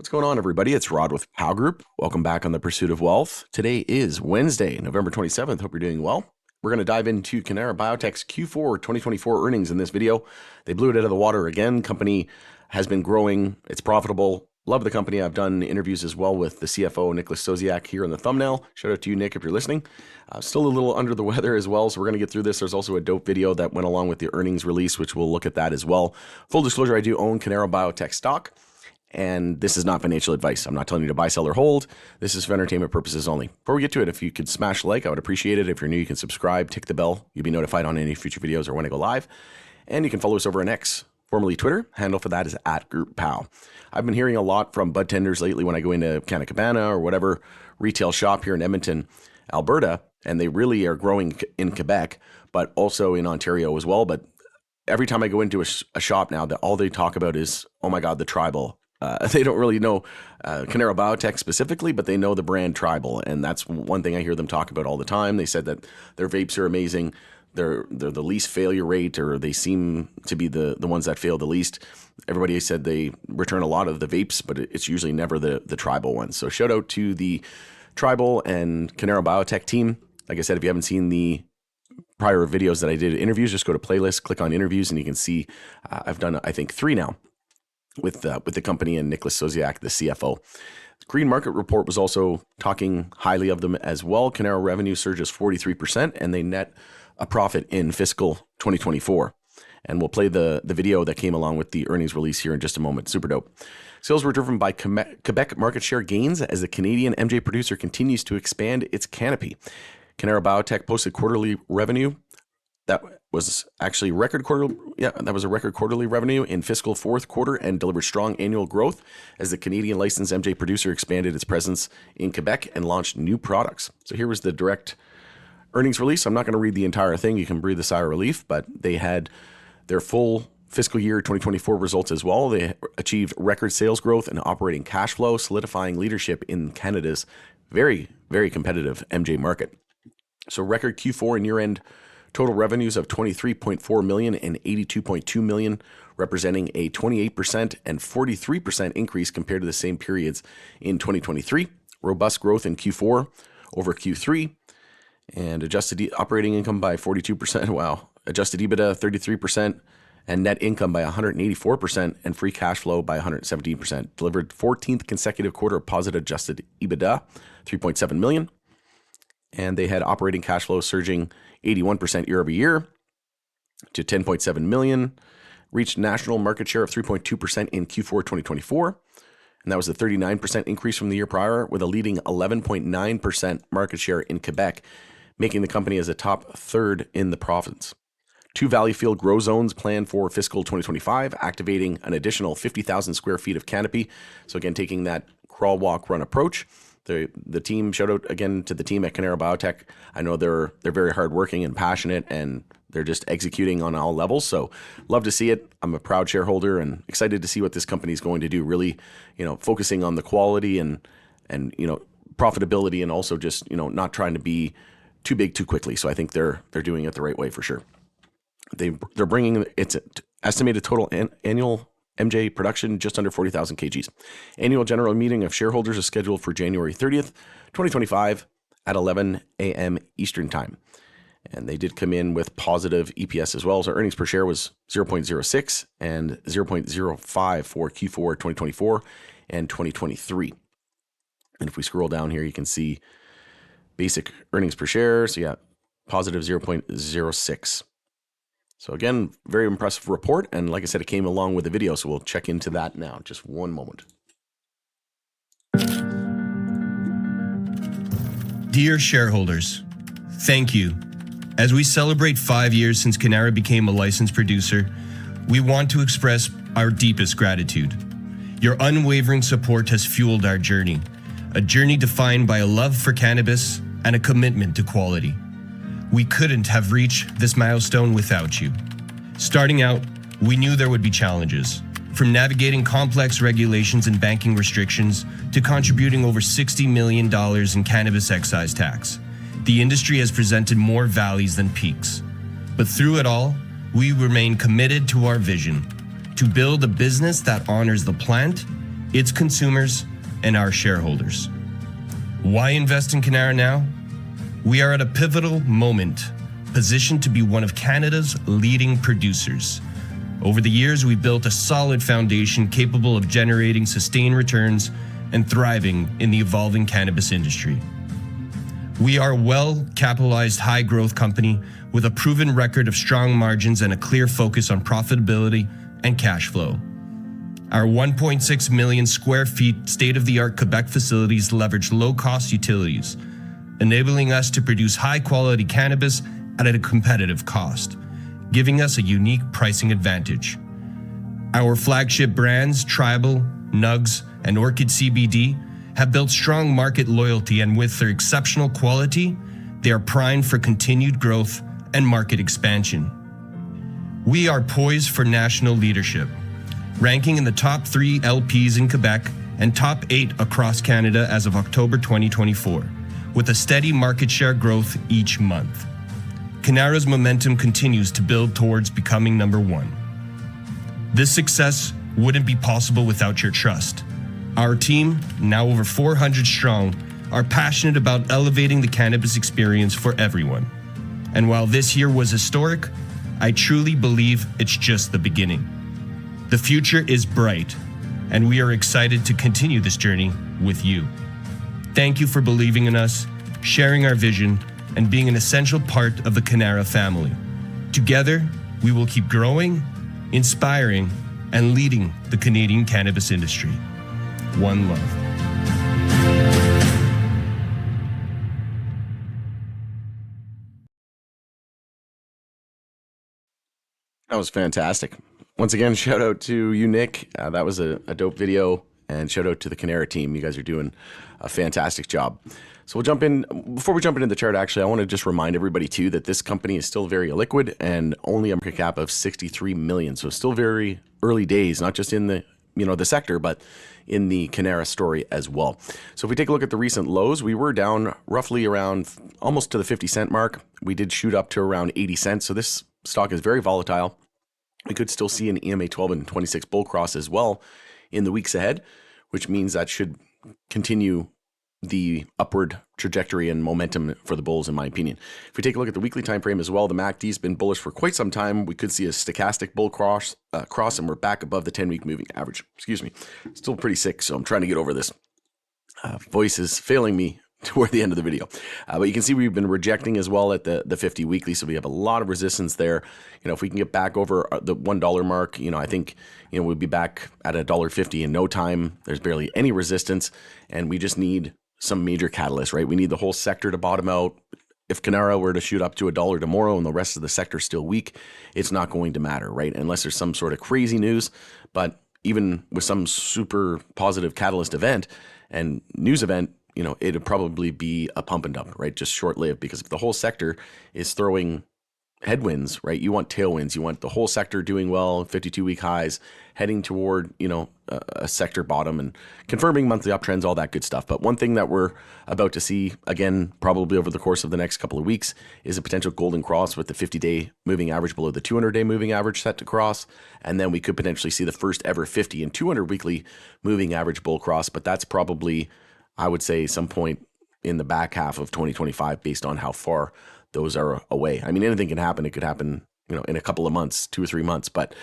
What's going on, everybody? It's Rod with POW Group. Welcome back on The Pursuit of Wealth. Today is Wednesday, November 27th. Hope you're doing well. We're going to dive into Cannara Biotech's Q4 2024 earnings in this video. They blew it out of the water again. Company has been growing. It's profitable. Love the company. I've done interviews as well with the CFO, Nicholas Sosiak, here in the thumbnail. Shout out to you, Nick, if you're listening. Still a little under the weather as well, so we're going to get through this. There's also a dope video that went along with the earnings release, which we'll look at that as well. Full disclosure, I do own Cannara Biotech stock. And this is not financial advice. I'm not telling you to buy, sell, or hold. This is for entertainment purposes only. Before we get to it, if you could smash like, I would appreciate it. If you're new, you can subscribe, tick the bell. You'll be notified on any future videos or when I go live. And you can follow us over on X, formerly Twitter. Handle for that is @GroupPow. I've been hearing a lot from bud tenders lately when I go into Cannara or whatever retail shop here in Edmonton, Alberta, and they really are growing in Quebec, but also in Ontario as well. But every time I go into a shop now, that all they talk about is, oh my God, the Tribal. They don't really know Cannara Biotech specifically, but they know the brand Tribal, and that's one thing I hear them talk about all the time. They said that their vapes are amazing. They're the least failure rate, or they seem to be the ones that fail the least. Everybody said they return a lot of the vapes, but it's usually never the Tribal ones. So shout out to the Tribal and Cannara Biotech team. Like I said, if you haven't seen the prior videos that I did interviews, just go to playlist, click on interviews, and you can see I've done, I think, 3 now. With the company and Nicholas Sosiak, the CFO. The Green Market Report was also talking highly of them as well. Cannara revenue surges 43%, and they net a profit in fiscal 2024. And we'll play the video that came along with the earnings release here in just a moment. Super dope. Sales were driven by Quebec market share gains as the Canadian MJ producer continues to expand its canopy. Cannara Biotech posted quarterly revenue that was actually a record quarterly revenue in fiscal fourth quarter and delivered strong annual growth as the Canadian licensed MJ producer expanded its presence in Quebec and launched new products. So here was the direct earnings release. I'm not going to read the entire thing. You can breathe a sigh of relief, but they had their full fiscal year 2024 results as well. They achieved record sales growth and operating cash flow, solidifying leadership in Canada's very, very competitive MJ market. So record Q4 and year-end total revenues of $23.4 million and $82.2 million, representing a 28% and 43% increase compared to the same periods in 2023. Robust growth in Q4 over Q3, and adjusted operating income by 42%. Wow. Adjusted EBITDA 33%, and net income by 184%, and free cash flow by 117%. Delivered 14th consecutive quarter of positive adjusted EBITDA, $3.7 million. And they had operating cash flow surging 81% year over year to $10.7 million, reached national market share of 3.2% in Q4 2024. And that was a 39% increase from the year prior, with a leading 11.9% market share in Quebec, making the company as a top third in the province. 2 Valleyfield grow zones planned for fiscal 2025, activating an additional 50,000 square feet of canopy. So again, taking that crawl, walk, run approach. The team, shout out again to the team at Cannara Biotech. I know they're very hardworking and passionate, and they're just executing on all levels. So love to see it. I'm a proud shareholder and excited to see what this company is going to do. Really, focusing on the quality and profitability, and also just not trying to be too big too quickly. So I think they're doing it the right way for sure. They're bringing its estimated total annual MJ production just under 40,000 kgs. Annual general meeting of shareholders is scheduled for January 30th, 2025 at 11 a.m. Eastern time. And they did come in with positive EPS as well. So earnings per share was 0.06 and 0.05 for Q4 2024 and 2023. And if we scroll down here, you can see basic earnings per share. So yeah, positive 0.06. So again, very impressive report. And like I said, it came along with the video. So we'll check into that now. Just one moment. Dear shareholders, thank you. As we celebrate 5 years since Cannara became a licensed producer, we want to express our deepest gratitude. Your unwavering support has fueled our journey, a journey defined by a love for cannabis and a commitment to quality. We couldn't have reached this milestone without you. Starting out, we knew there would be challenges, from navigating complex regulations and banking restrictions to contributing over $60 million in cannabis excise tax. The industry has presented more valleys than peaks. But through it all, we remain committed to our vision, to build a business that honors the plant its consumers, and our shareholders. Why invest in Cannara now? We are at a pivotal moment, positioned to be one of Canada's leading producers. Over the years, we built a solid foundation capable of generating sustained returns and thriving in the evolving cannabis industry. We are a well-capitalized, high-growth company with a proven record of strong margins and a clear focus on profitability and cash flow. Our 1.6 million square feet state-of-the-art Quebec facilities leverage low-cost utilities, enabling us to produce high-quality cannabis at a competitive cost, giving us a unique pricing advantage. Our flagship brands, Tribal, Nugs, and Orchid CBD, have built strong market loyalty, and with their exceptional quality, they are primed for continued growth and market expansion. We are poised for national leadership, ranking in the top 3 LPs in Quebec and top 8 across Canada as of October 2024, with a steady market share growth each month. Cannara's momentum continues to build towards becoming number 1. This success wouldn't be possible without your trust. Our team, now over 400 strong, are passionate about elevating the cannabis experience for everyone. And while this year was historic, I truly believe it's just the beginning. The future is bright, and we are excited to continue this journey with you. Thank you for believing in us, sharing our vision, and being an essential part of the Cannara family. Together, we will keep growing, inspiring, and leading the Canadian cannabis industry. One love. That was fantastic. Once again, shout out to you, Nick. That was a dope video, and shout out to the Cannara team. You guys are doing a fantastic job. So we'll jump in. Before we jump into the chart, actually, I want to just remind everybody too that this company is still very illiquid and only a market cap of 63 million. So still very early days, not just in the the sector, but in the Cannara story as well. So if we take a look at the recent lows, we were down roughly around almost to the 50-cent mark. We did shoot up to around 80 cents. So this stock is very volatile. We could still see an EMA 12 and 26 bull cross as well in the weeks ahead, which means that should continue the upward trajectory and momentum for the bulls, in my opinion. If we take a look at the weekly time frame as well, the MACD's been bullish for quite some time. We could see a stochastic bull cross, and we're back above the 10-week moving average. Excuse me. Still pretty sick, so I'm trying to get over this. Voice is failing me toward the end of the video. But you can see we've been rejecting as well at the 50 weekly, so we have a lot of resistance there. If we can get back over the $1 mark, I think we'll be back at $1.50 in no time. There's barely any resistance, and we just need some major catalyst, right? We need the whole sector to bottom out. If Cannara were to shoot up to $1 tomorrow and the rest of the sector is still weak, it's not going to matter, right? Unless there's some sort of crazy news. But even with some super positive catalyst event and news event, it'd probably be a pump and dump, right? Just short-lived, because if the whole sector is throwing headwinds, right? You want tailwinds. You want the whole sector doing well, 52-week highs, heading toward, a sector bottom and confirming monthly uptrends, all that good stuff. But one thing that we're about to see, again, probably over the course of the next couple of weeks, is a potential golden cross with the 50-day moving average below the 200-day moving average set to cross. And then we could potentially see the first ever 50 and 200 weekly moving average bull cross. But that's probably, I would say, some point in the back half of 2025 based on how far those are away. I mean, anything can happen. It could happen, in a couple of months, 2 or 3 months. But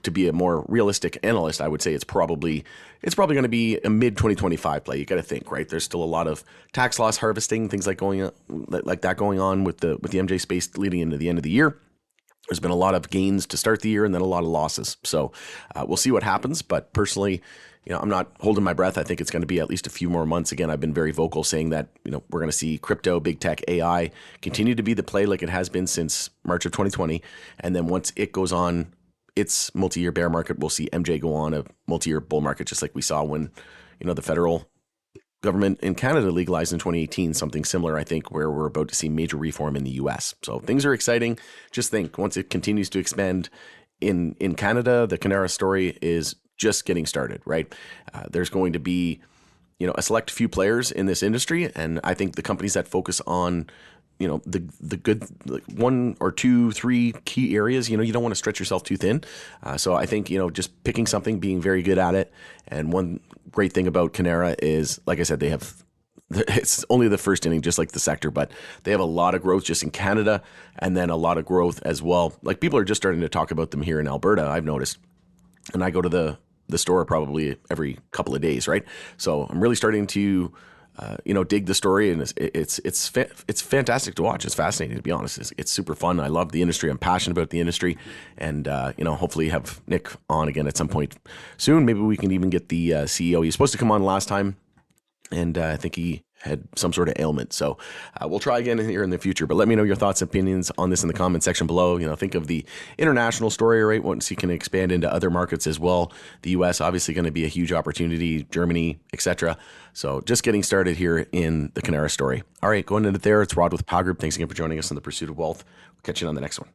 to be a more realistic analyst, I would say it's probably going to be a mid 2025 play. You got to think, right? There's still a lot of tax loss harvesting, things like that going on with the MJ space leading into the end of the year. There's been a lot of gains to start the year and then a lot of losses. So we'll see what happens. But personally, I'm not holding my breath. I think it's going to be at least a few more months. Again, I've been very vocal saying that, we're going to see crypto, big tech, AI continue to be the play like it has been since March of 2020. And then once it goes on its multi-year bear market, we'll see MJ go on a multi-year bull market, just like we saw when, the federal government in Canada legalized in 2018, something similar, I think, where we're about to see major reform in the US. So things are exciting. Just think, once it continues to expand in Canada, the Cannara story is just getting started, right? There's going to be, a select few players in this industry. And I think the companies that focus on the good, like, one or two, three key areas. You don't want to stretch yourself too thin. So I think just picking something, being very good at it. And one great thing about Cannara is, like I said, they have. It's only the first inning, just like the sector, but they have a lot of growth just in Canada, and then a lot of growth as well. Like, people are just starting to talk about them here in Alberta, I've noticed. And I go to the store probably every couple of days, right? So I'm really starting to dig the story, and it's fantastic to watch. It's fascinating, to be honest. It's super fun. I love the industry. I'm passionate about the industry, and hopefully have Nick on again at some point soon. Maybe we can even get the CEO. He was supposed to come on last time, and I think he had some sort of ailment. So we'll try again here in the future. But let me know your thoughts and opinions on this in the comment section below. Think of the international story, right? Once you can expand into other markets as well. The U.S. obviously going to be a huge opportunity, Germany, etc. So just getting started here in the Cannara story. All right, going into there, it's Rod with Power Group. Thanks again for joining us on the Pursuit of Wealth. We'll catch you on the next one.